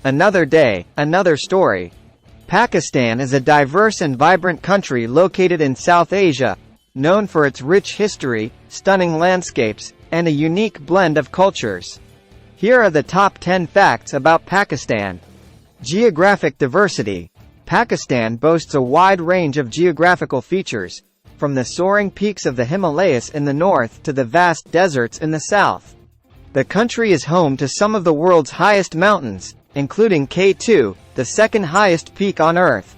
Another day, another story. Pakistan is a diverse and vibrant country located in South Asia, known for its rich history, stunning landscapes, and a unique blend of cultures. Here are the top 10 facts about Pakistan. Geographic diversity. Pakistan boasts a wide range of geographical features, from the soaring peaks of the Himalayas in the north to the vast deserts in the south. The country is home to some of the world's highest mountains, including K2, the second highest peak on Earth.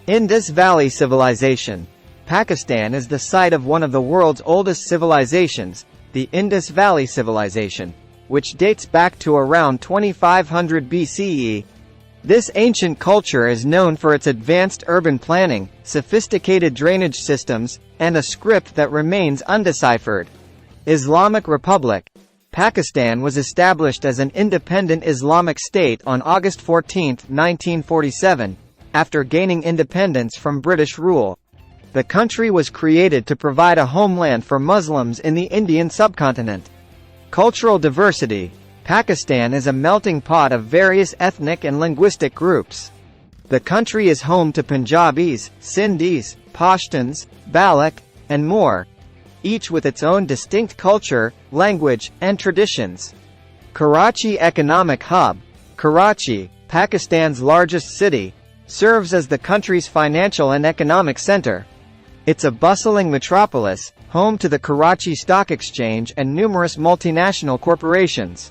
Indus Valley Civilization. Pakistan is the site of one of the world's oldest civilizations, the Indus Valley Civilization, which dates back to around 2500 BCE. This ancient culture is known for its advanced urban planning, sophisticated drainage systems, and a script that remains undeciphered. Islamic Republic. Pakistan was established as an independent Islamic state on August 14, 1947, after gaining independence from British rule. The country was created to provide a homeland for Muslims in the Indian subcontinent. Cultural diversity. Pakistan is a melting pot of various ethnic and linguistic groups. The country is home to Punjabis, Sindhis, Pashtuns, Baloch, and more, each with its own distinct culture, language, and traditions. Karachi Economic Hub. Karachi, Pakistan's largest city, serves as the country's financial and economic center. It's a bustling metropolis, home to the Karachi Stock Exchange and numerous multinational corporations.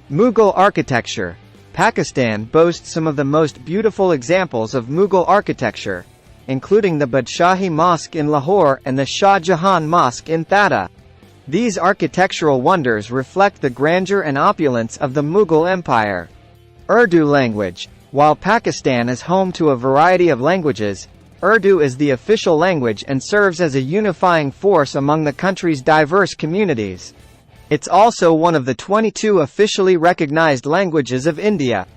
Mughal Architecture. Pakistan boasts some of the most beautiful examples of Mughal architecture, including the Badshahi Mosque in Lahore and the Shah Jahan Mosque in Thatta. These architectural wonders reflect the grandeur and opulence of the Mughal Empire. Urdu language. While Pakistan is home to a variety of languages, Urdu is the official language and serves as a unifying force among the country's diverse communities. It's also one of the 22 officially recognized languages of India.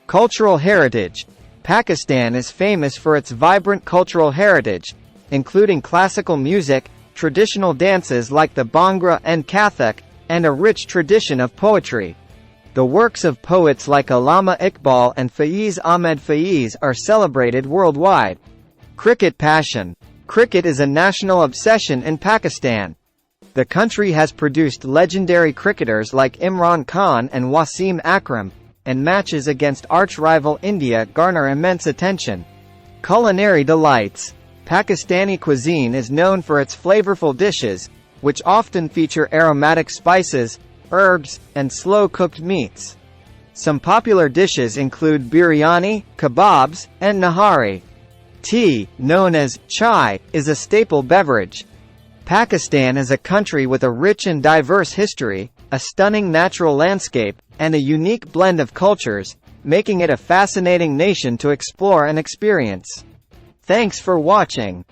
Cultural heritage. Pakistan is famous for its vibrant cultural heritage, including classical music, traditional dances like the Bhangra and Kathak, and a rich tradition of poetry. The works of poets like Allama Iqbal and Faiz Ahmed Faiz are celebrated worldwide. Cricket passion. Cricket is a national obsession in Pakistan. The country has produced legendary cricketers like Imran Khan and Wasim Akram, and matches against arch-rival India garner immense attention. Culinary delights. Pakistani cuisine is known for its flavorful dishes, which often feature aromatic spices, herbs, and slow-cooked meats. Some popular dishes include biryani, kebabs, and nahari. Tea, known as chai, is a staple beverage. Pakistan is a country with a rich and diverse history, a stunning natural landscape, and a unique blend of cultures, making it a fascinating nation to explore and experience. Thanks for watching.